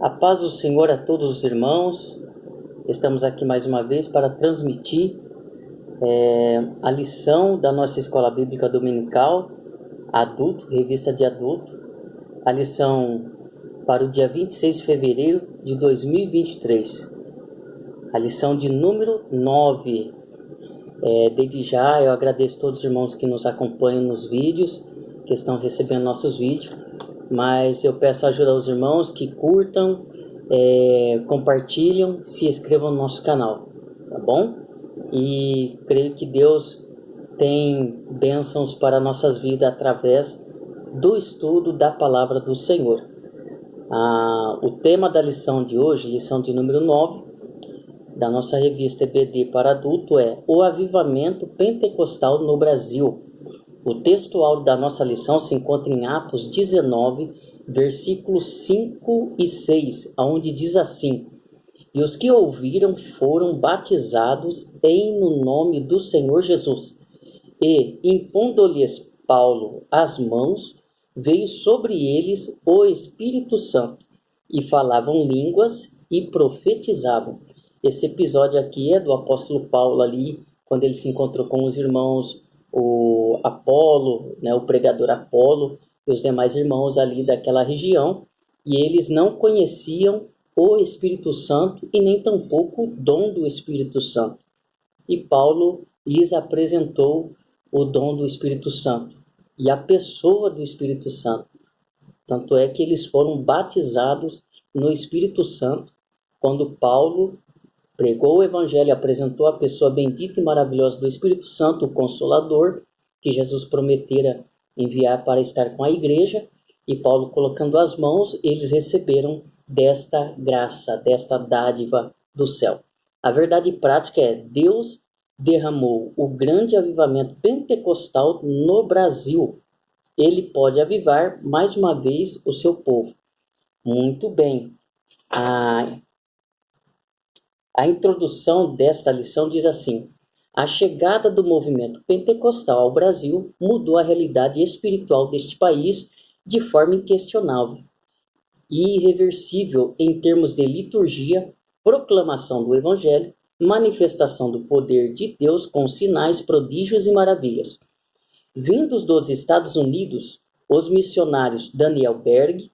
A paz do Senhor a todos os irmãos. Estamos aqui mais uma vez para transmitir a lição da nossa Escola Bíblica Dominical, Adulto, Revista de Adulto. A lição para o dia 26 de fevereiro de 2023. A lição de número 9. Desde já eu agradeço a todos os irmãos que nos acompanham nos vídeos, que estão recebendo nossos vídeos. Mas eu peço ajuda aos irmãos que curtam, compartilham, se inscrevam no nosso canal, tá bom? E creio que Deus tem bênçãos para nossas vidas através do estudo da palavra do Senhor. O tema da lição de hoje, lição de número 9, da nossa revista EBD para adulto é O Avivamento Pentecostal no Brasil. O texto áudio da nossa lição se encontra em Atos 19, versículos 5 e 6, onde diz assim: E os que ouviram foram batizados no nome do Senhor Jesus. E, impondo-lhes Paulo as mãos, veio sobre eles o Espírito Santo, e falavam línguas e profetizavam. Esse episódio aqui é do apóstolo Paulo ali, quando ele se encontrou com os irmãos, o Apolo, o pregador Apolo e os demais irmãos ali daquela região, e eles não conheciam o Espírito Santo e nem tampouco o dom do Espírito Santo. E Paulo lhes apresentou o dom do Espírito Santo e a pessoa do Espírito Santo. Tanto é que eles foram batizados no Espírito Santo quando Paulo pregou o Evangelho e apresentou a pessoa bendita e maravilhosa do Espírito Santo, o Consolador, que Jesus prometera enviar para estar com a igreja. E Paulo, colocando as mãos, eles receberam desta graça, desta dádiva do céu. A verdade prática é: Deus derramou o grande avivamento pentecostal no Brasil. Ele pode avivar mais uma vez o seu povo. Muito bem. A introdução desta lição diz assim: a chegada do movimento pentecostal ao Brasil mudou a realidade espiritual deste país de forma inquestionável e irreversível em termos de liturgia, proclamação do Evangelho, manifestação do poder de Deus com sinais, prodígios e maravilhas. Vindos dos Estados Unidos, os missionários Daniel Berg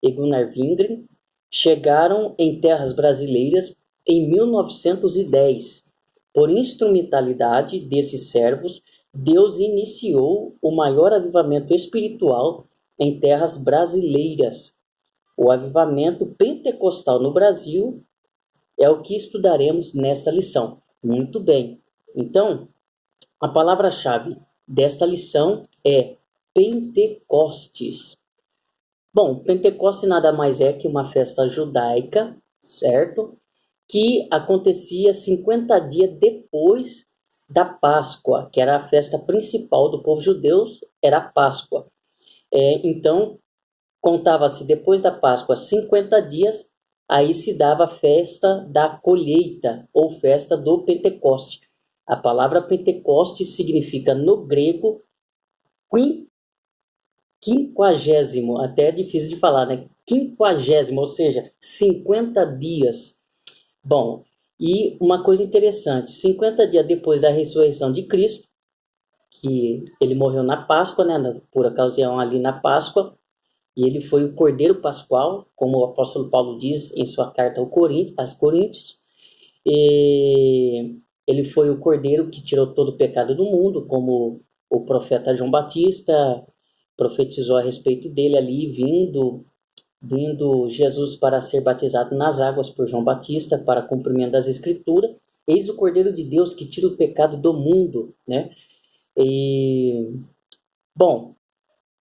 e Gunnar Wingren chegaram em terras brasileiras em 1910. Por instrumentalidade desses servos, Deus iniciou o maior avivamento espiritual em terras brasileiras. O avivamento pentecostal no Brasil é o que estudaremos nesta lição. Muito bem. Então, a palavra-chave desta lição é Pentecostes. Bom, Pentecostes nada mais é que uma festa judaica, certo? Que acontecia 50 dias depois da Páscoa, que era a festa principal do povo judeu, era a Páscoa. Então, contava-se depois da Páscoa 50 dias, aí se dava a festa da colheita, ou festa do Pentecoste. A palavra Pentecoste significa, no grego, quinquagésimo, até é difícil de falar, né? Quinquagésimo, ou seja, 50 dias. Bom, e uma coisa interessante, 50 dias depois da ressurreição de Cristo, que ele morreu na Páscoa, por ocasião ali na Páscoa, e ele foi o Cordeiro Pascual, como o apóstolo Paulo diz em sua carta aos Coríntios, e ele foi o Cordeiro que tirou todo o pecado do mundo, como o profeta João Batista profetizou a respeito dele ali, vindo Jesus para ser batizado nas águas por João Batista, para cumprimento das Escrituras. Eis o Cordeiro de Deus que tira o pecado do mundo, Bom,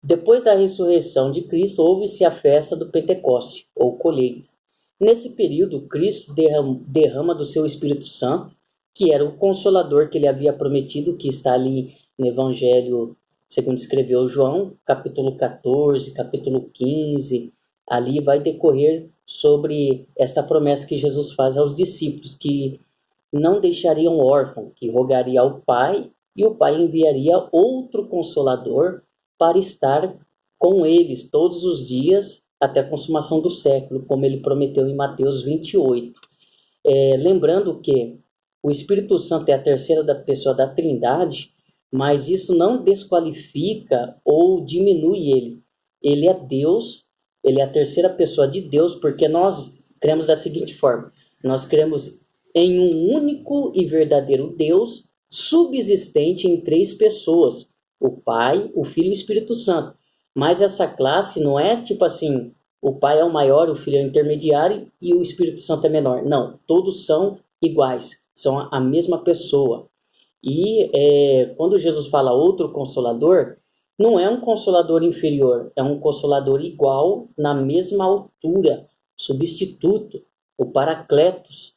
depois da ressurreição de Cristo, houve-se a festa do Pentecoste, ou colheita. Nesse período, Cristo derrama do seu Espírito Santo, que era o Consolador que ele havia prometido, que está ali no Evangelho, segundo escreveu João, capítulo 14, capítulo 15, ali vai decorrer sobre esta promessa que Jesus faz aos discípulos, que não deixariam órfão, que rogaria ao Pai, e o Pai enviaria outro Consolador para estar com eles todos os dias até a consumação do século, como ele prometeu em Mateus 28. Lembrando que o Espírito Santo é a terceira pessoa da Trindade, mas isso não desqualifica ou diminui ele. Ele é Deus, ele é a terceira pessoa de Deus, porque nós cremos da seguinte forma: nós cremos em um único e verdadeiro Deus, subsistente em três pessoas: o Pai, o Filho e o Espírito Santo. Mas essa classe não é tipo assim, o Pai é o maior, o Filho é o intermediário e o Espírito Santo é menor. Não, todos são iguais, são a mesma pessoa. E quando Jesus fala outro consolador, não é um consolador inferior, é um consolador igual, na mesma altura, substituto, o Paracletos.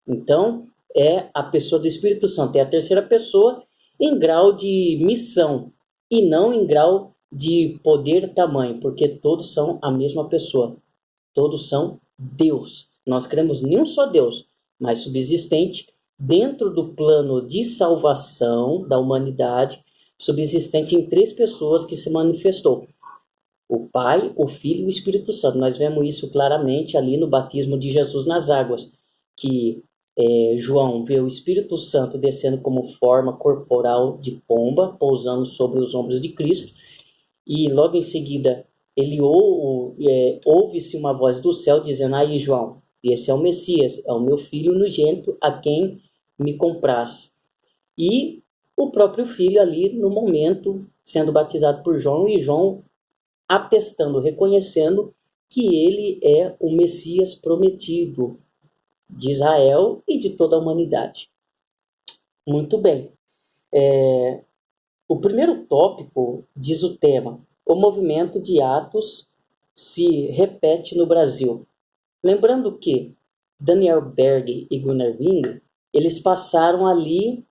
Então, é a pessoa do Espírito Santo, é a terceira pessoa em grau de missão e não em grau de poder e tamanho, porque todos são a mesma pessoa, todos são Deus. Nós cremos em um só Deus, mas subsistente dentro do plano de salvação da humanidade, subsistente em três pessoas que se manifestou: o Pai, o Filho e o Espírito Santo. Nós vemos isso claramente ali no batismo de Jesus nas águas, que João vê o Espírito Santo descendo como forma corporal de pomba, pousando sobre os ombros de Cristo, e logo em seguida ele ouve-se uma voz do céu dizendo: aí João, esse é o Messias, é o meu filho unigênito, a quem me compraz. E o próprio filho ali no momento sendo batizado por João, e João atestando, reconhecendo que ele é o Messias prometido de Israel e de toda a humanidade. Muito bem. O primeiro tópico diz o tema: o movimento de Atos se repete no Brasil. Lembrando que Daniel Berg e Gunnar Wing, eles passaram ali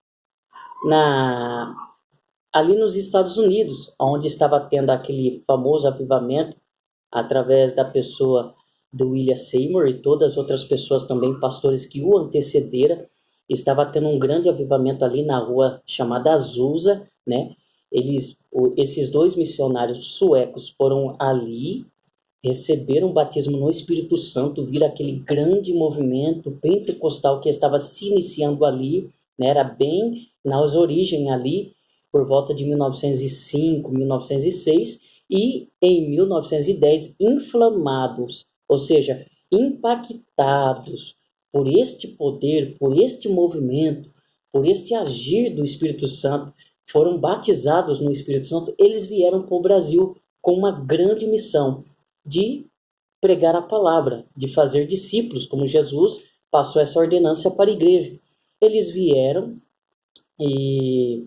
nos Estados Unidos, onde estava tendo aquele famoso avivamento através da pessoa do William Seymour e todas as outras pessoas também, pastores que o antecederam. Estava tendo um grande avivamento ali na rua chamada Azusa, né? Esses dois missionários suecos foram ali, receberam o batismo no Espírito Santo, viram aquele grande movimento pentecostal que estava se iniciando ali, né? Era bem nas origens ali, por volta de 1905, 1906, e em 1910, inflamados, ou seja, impactados por este poder, por este movimento, por este agir do Espírito Santo, foram batizados no Espírito Santo. Eles vieram para o Brasil com uma grande missão de pregar a palavra, de fazer discípulos, como Jesus passou essa ordenança para a igreja. Eles vieram e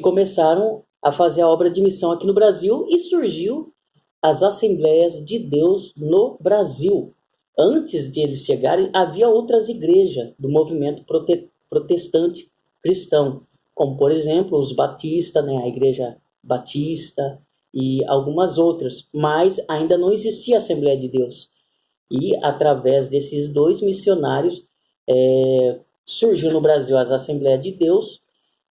começaram a fazer a obra de missão aqui no Brasil, e surgiu as Assembleias de Deus no Brasil. Antes de eles chegarem, havia outras igrejas do movimento protestante cristão, como, por exemplo, os batistas, né, a Igreja Batista e algumas outras, mas ainda não existia a Assembleia de Deus. E, através desses dois missionários, surgiu no Brasil as Assembleias de Deus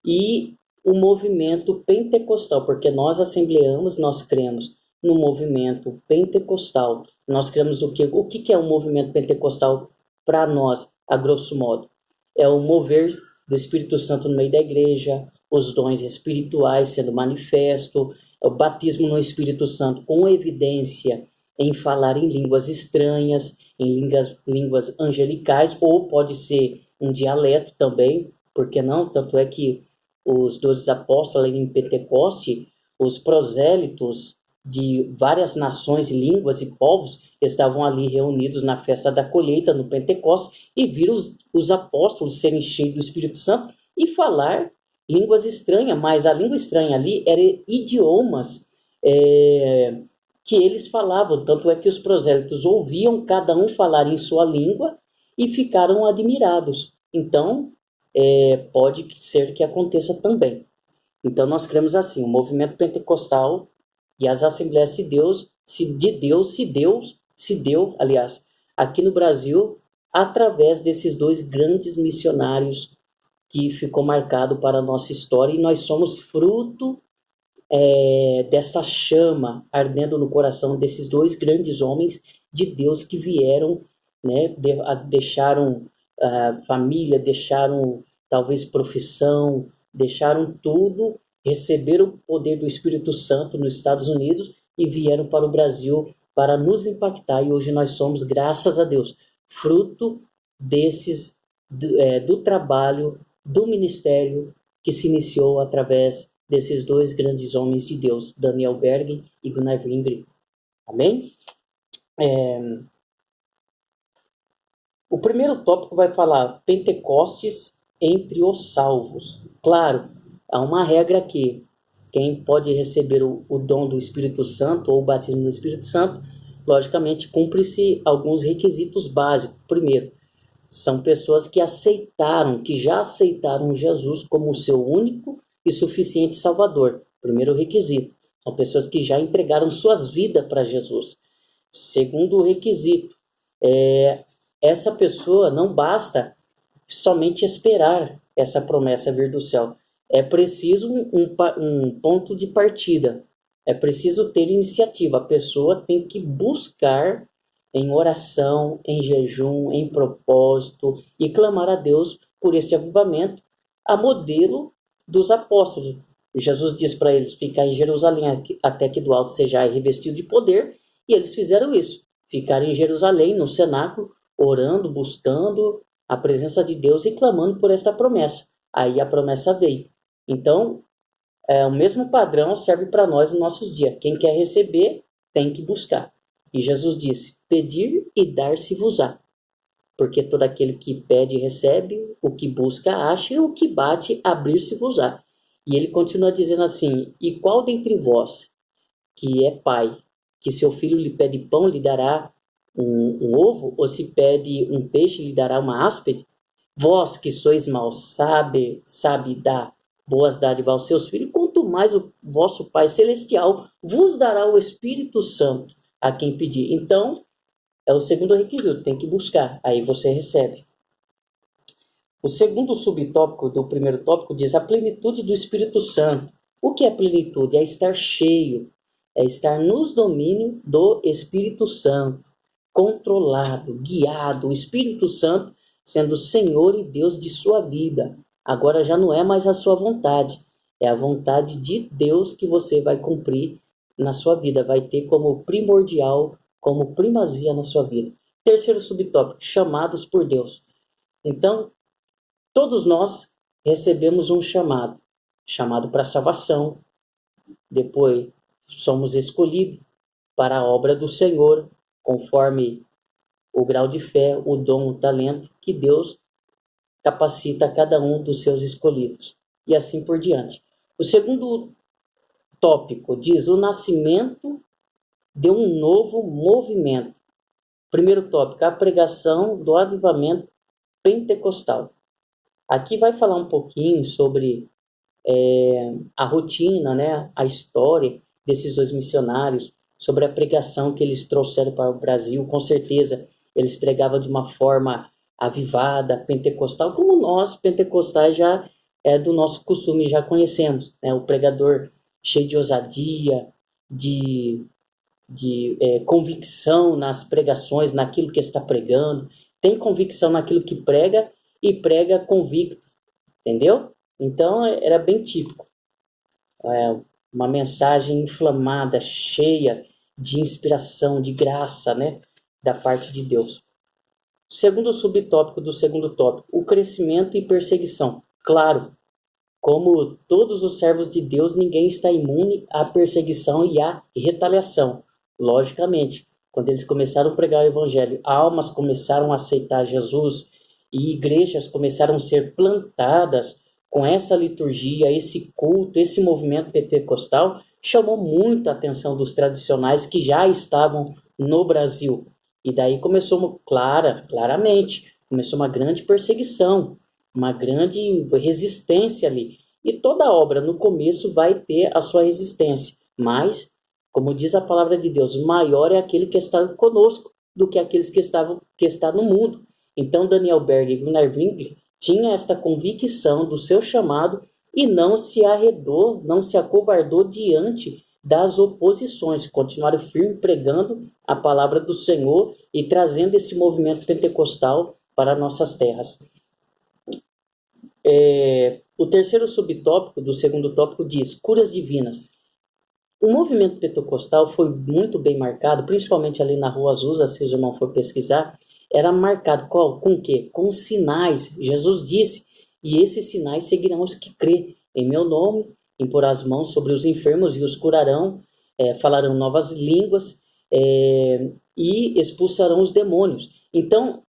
e o movimento pentecostal, porque nós assembleamos, nós cremos no movimento pentecostal. Nós cremos o quê? O que é o movimento pentecostal para nós, a grosso modo? É o mover do Espírito Santo no meio da igreja, os dons espirituais sendo manifesto, o batismo no Espírito Santo com evidência em falar em línguas estranhas, em línguas angelicais, ou pode ser um dialeto também, por que não? Tanto é que os 12 apóstolos em Pentecoste, os prosélitos de várias nações, línguas e povos estavam ali reunidos na festa da colheita, no Pentecoste, e viram os apóstolos serem cheios do Espírito Santo e falar línguas estranhas, mas a língua estranha ali era idiomas que eles falavam, tanto é que os prosélitos ouviam cada um falar em sua língua e ficaram admirados. Então, pode ser que aconteça também. Então, nós cremos assim: o movimento pentecostal e as Assembleias de Deus se deu, aliás, aqui no Brasil, através desses dois grandes missionários que ficou marcado para a nossa história, e nós somos fruto dessa chama ardendo no coração desses dois grandes homens de Deus que vieram, né, deixaram família, deixaram talvez profissão, deixaram tudo, receberam o poder do Espírito Santo nos Estados Unidos e vieram para o Brasil para nos impactar. E hoje nós somos, graças a Deus, fruto do trabalho, do ministério que se iniciou através desses dois grandes homens de Deus, Daniel Berg e Gunnar Wingren. Amém? O primeiro tópico vai falar Pentecostes entre os salvos. Claro, há uma regra aqui. Quem pode receber o dom do Espírito Santo ou o batismo no Espírito Santo, logicamente, cumpre-se alguns requisitos básicos. Primeiro, são pessoas que já aceitaram Jesus como o seu único e suficiente Salvador. Primeiro requisito. São pessoas que já entregaram suas vidas para Jesus. Segundo requisito, essa pessoa não basta somente esperar essa promessa vir do céu. É preciso um ponto de partida. É preciso ter iniciativa. A pessoa tem que buscar em oração, em jejum, em propósito e clamar a Deus por esse avivamento, a modelo dos apóstolos. Jesus diz para eles ficar em Jerusalém até que do alto sejais revestido de poder, e eles fizeram isso. Ficaram em Jerusalém, no cenáculo, orando, buscando a presença de Deus e clamando por esta promessa. Aí a promessa veio. Então, o mesmo padrão serve para nós nos nossos dias. Quem quer receber, tem que buscar. E Jesus disse, pedir e dar-se-vos-á. Porque todo aquele que pede, recebe, o que busca, acha, e o que bate, abrir-se-vos-á. E ele continua dizendo assim, e qual dentre vós, que é pai, que seu filho lhe pede pão, lhe dará um ovo, ou se pede um peixe, lhe dará uma áspide? Vós que sois maus, sabe dar boas dádivas aos seus filhos, quanto mais o vosso Pai Celestial vos dará o Espírito Santo a quem pedir. Então, é o segundo requisito, tem que buscar, aí você recebe. O segundo subtópico do primeiro tópico diz a plenitude do Espírito Santo. O que é plenitude? É estar cheio, é estar nos domínios do Espírito Santo, controlado, guiado, o Espírito Santo sendo o Senhor e Deus de sua vida. Agora já não é mais a sua vontade, é a vontade de Deus que você vai cumprir na sua vida, vai ter como primordial, como primazia na sua vida. Terceiro subtópico, chamados por Deus. Então, todos nós recebemos um chamado para a salvação, depois somos escolhidos para a obra do Senhor, conforme o grau de fé, o dom, o talento que Deus capacita a cada um dos seus escolhidos. E assim por diante. O segundo tópico diz o nascimento de um novo movimento. Primeiro tópico, a pregação do avivamento pentecostal. Aqui vai falar um pouquinho sobre a rotina, né, a história desses dois missionários, sobre a pregação que eles trouxeram para o Brasil. Com certeza, eles pregavam de uma forma avivada, pentecostal, como nós, pentecostais, já é do nosso costume, já conhecemos, né? O pregador cheio de ousadia, de convicção nas pregações, naquilo que está pregando, tem convicção naquilo que prega e prega convicto, entendeu? Então, era bem típico. Uma mensagem inflamada, cheia de inspiração, de graça, né? Da parte de Deus. Segundo subtópico do segundo tópico, o crescimento e perseguição. Claro, como todos os servos de Deus, ninguém está imune à perseguição e à retaliação. Logicamente, quando eles começaram a pregar o evangelho, almas começaram a aceitar Jesus e igrejas começaram a ser plantadas com essa liturgia, esse culto, esse movimento pentecostal, chamou muito a atenção dos tradicionais que já estavam no Brasil. E daí começou claramente, começou uma grande perseguição, uma grande resistência ali. E toda obra no começo vai ter a sua resistência, mas, como diz a palavra de Deus, maior é aquele que está conosco do que aqueles que está no mundo. Então Daniel Berg e Gunnar Wingren tinham esta convicção do seu chamado e não se arredou, não se acovardou diante das oposições, continuaram firme pregando a palavra do Senhor e trazendo esse movimento pentecostal para nossas terras. O terceiro subtópico do segundo tópico diz curas divinas. O movimento pentecostal foi muito bem marcado, principalmente ali na Rua Azusa, se os irmãos for pesquisar, era marcado com o quê? Com sinais. Jesus disse, e esses sinais seguirão os que crê em meu nome, impor as mãos sobre os enfermos e os curarão, falarão novas línguas e expulsarão os demônios. Então,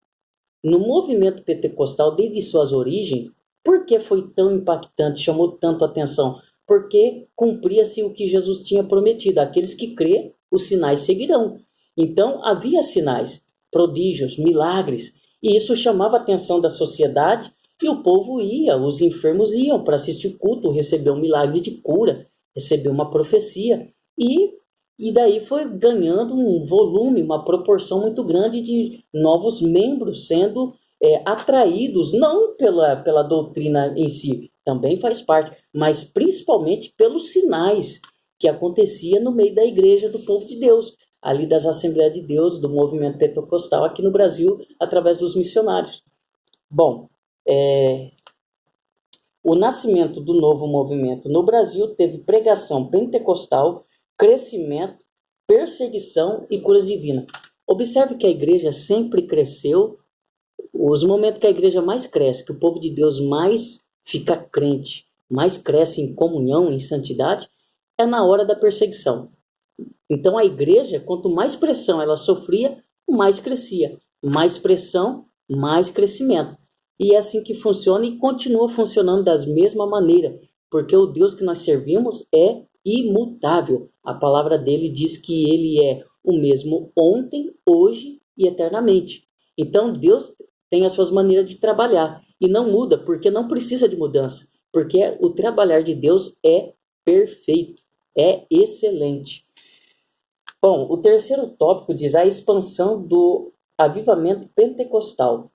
no movimento pentecostal, desde suas origens, por que foi tão impactante, chamou tanto a atenção? Porque cumpria-se o que Jesus tinha prometido. Aqueles que crê, os sinais seguirão. Então, havia sinais, prodígios, milagres, e isso chamava a atenção da sociedade, e o povo ia, os enfermos iam para assistir o culto, receber um milagre de cura, receber uma profecia, e daí foi ganhando um volume, uma proporção muito grande de novos membros sendo atraídos, não pela doutrina em si, também faz parte, mas principalmente pelos sinais que acontecia no meio da igreja do povo de Deus, ali das Assembleias de Deus, do movimento pentecostal aqui no Brasil, através dos missionários. Bom, o nascimento do novo movimento no Brasil teve pregação pentecostal, crescimento, perseguição e curas divinas. Observe que a igreja sempre cresceu. Os momentos que a igreja mais cresce, que o povo de Deus mais fica crente, mais cresce em comunhão, em santidade, é na hora da perseguição. Então a igreja, quanto mais pressão ela sofria, mais crescia. Mais pressão, mais crescimento. E é assim que funciona e continua funcionando da mesma maneira, porque o Deus que nós servimos é imutável. A palavra dele diz que ele é o mesmo ontem, hoje e eternamente. Então Deus tem as suas maneiras de trabalhar e não muda, porque não precisa de mudança, porque o trabalhar de Deus é perfeito, é excelente. Bom, o terceiro tópico diz a expansão do avivamento pentecostal.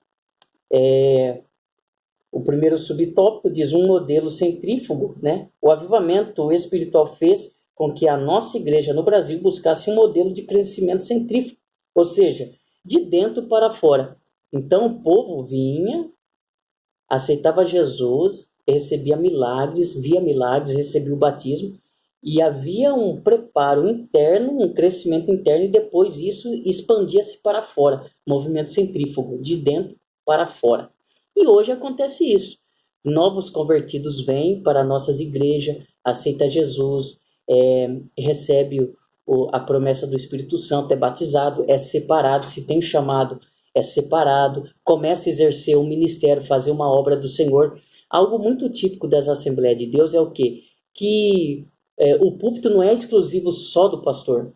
O primeiro subtópico diz um modelo centrífugo, né? O avivamento espiritual fez com que a nossa igreja no Brasil buscasse um modelo de crescimento centrífugo, ou seja, de dentro para fora. Então o povo vinha, aceitava Jesus, recebia milagres, via milagres, recebia o batismo, e havia um preparo interno, um crescimento interno, e depois isso expandia-se para fora, movimento centrífugo, de dentro para fora. E hoje acontece isso. Novos convertidos vêm para nossas igrejas, aceita Jesus, recebe a promessa do Espírito Santo, é batizado, é separado, se tem chamado, é separado, começa a exercer um ministério, fazer uma obra do Senhor. Algo muito típico das Assembleias de Deus é o quê? Que o púlpito não é exclusivo só do pastor.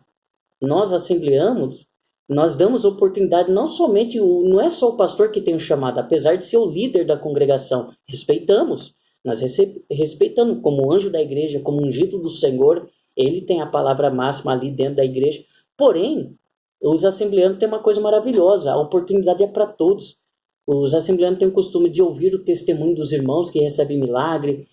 Nós assembleamos, nós damos oportunidade, não somente, não é só o pastor que tem um chamado, apesar de ser o líder da congregação, respeitamos, nós respeitamos como anjo da igreja, como ungido do Senhor, ele tem a palavra máxima ali dentro da igreja, porém, os assembleanos têm uma coisa maravilhosa, a oportunidade é para todos. Os assembleanos têm o costume de ouvir o testemunho dos irmãos que recebem milagre,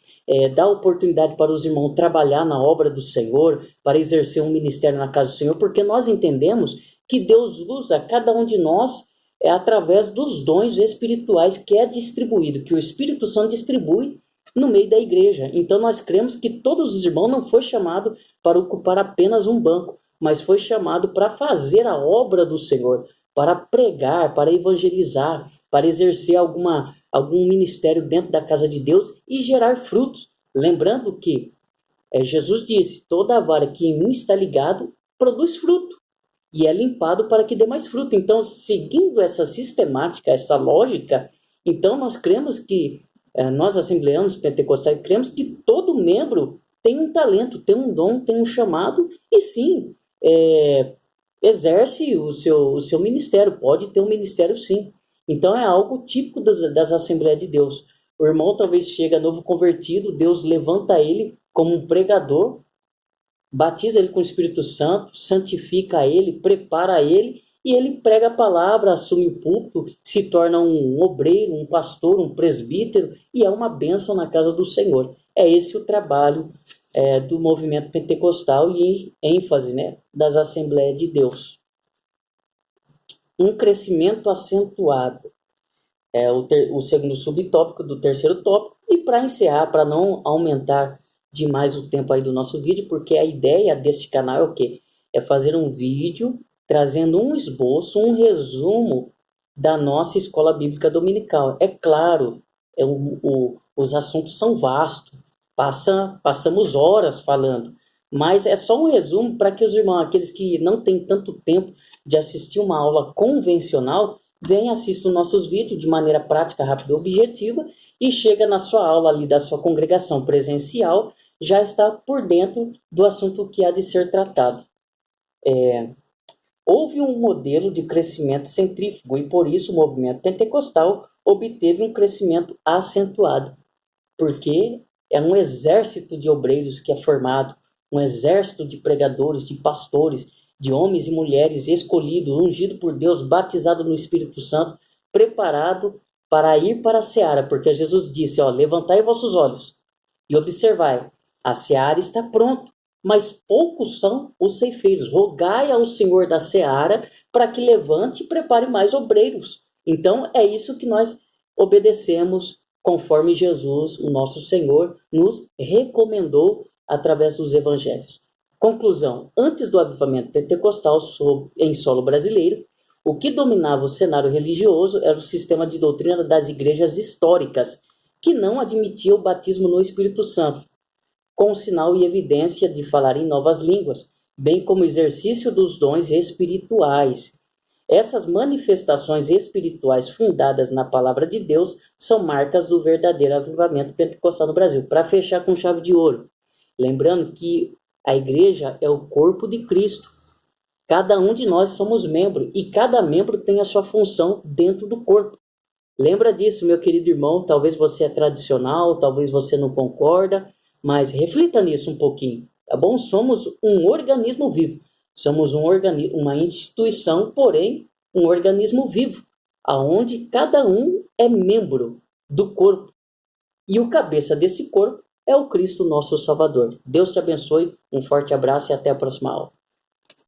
dá oportunidade para os irmãos trabalhar na obra do Senhor, para exercer um ministério na casa do Senhor, porque nós entendemos que Deus usa cada um de nós através dos dons espirituais que é distribuído, que o Espírito Santo distribui no meio da igreja. Então nós cremos que todos os irmãos não foi chamado para ocupar apenas um banco, mas foi chamado para fazer a obra do Senhor, para pregar, para evangelizar, para exercer algum ministério dentro da casa de Deus e gerar frutos. Lembrando que Jesus disse, toda a vara que em mim está ligado produz fruto e é limpado para que dê mais fruto. Então, seguindo essa sistemática, essa lógica, então nós cremos que, nós assembleanos pentecostais, cremos que todo membro tem um talento, tem um dom, tem um chamado e sim, exerce o seu ministério, pode ter um ministério sim. Então é algo típico das Assembleias de Deus. O irmão talvez chega novo convertido, Deus levanta ele como um pregador, batiza ele com o Espírito Santo, santifica ele, prepara ele e ele prega a palavra, assume o púlpito, se torna um obreiro, um pastor, um presbítero, e é uma bênção na casa do Senhor. É esse o trabalho do movimento pentecostal e ênfase, né, das Assembleias de Deus. Um crescimento acentuado. O segundo subtópico do terceiro tópico. E para encerrar, para não aumentar demais o tempo aí do nosso vídeo, porque a ideia deste canal é o quê? É fazer um vídeo trazendo um esboço, um resumo da nossa escola bíblica dominical. É claro, os assuntos são vastos, passamos horas falando, mas é só um resumo para que os irmãos, aqueles que não têm tanto tempo de assistir uma aula convencional, vem, assista os nossos vídeos de maneira prática, rápida e objetiva e chega na sua aula ali da sua congregação presencial, já está por dentro do assunto que há de ser tratado. Houve um modelo de crescimento centrífugo e por isso o movimento pentecostal obteve um crescimento acentuado, porque é um exército de obreiros que é formado, um exército de pregadores, de pastores, de homens e mulheres escolhidos, ungidos por Deus, batizados no Espírito Santo, preparado para ir para a seara, porque Jesus disse, levantai vossos olhos e observai, a seara está pronta, mas poucos são os ceifeiros. Rogai ao Senhor da seara para que levante e prepare mais obreiros. Então é isso que nós obedecemos conforme Jesus, o nosso Senhor, nos recomendou através dos evangelhos. Conclusão, antes do avivamento pentecostal em solo brasileiro, o que dominava o cenário religioso era o sistema de doutrina das igrejas históricas, que não admitia o batismo no Espírito Santo, com sinal e evidência de falar em novas línguas, bem como exercício dos dons espirituais. Essas manifestações espirituais fundadas na palavra de Deus são marcas do verdadeiro avivamento pentecostal no Brasil. Para fechar com chave de ouro, lembrando que a igreja é o corpo de Cristo. Cada um de nós somos membro e cada membro tem a sua função dentro do corpo. Lembra disso, meu querido irmão, talvez você é tradicional, talvez você não concorda, mas reflita nisso um pouquinho, tá bom? Somos um organismo vivo. Somos uma instituição, porém, um organismo vivo, aonde cada um é membro do corpo. E o cabeça desse corpo é o Cristo, nosso Salvador. Deus te abençoe, um forte abraço e até a próxima aula.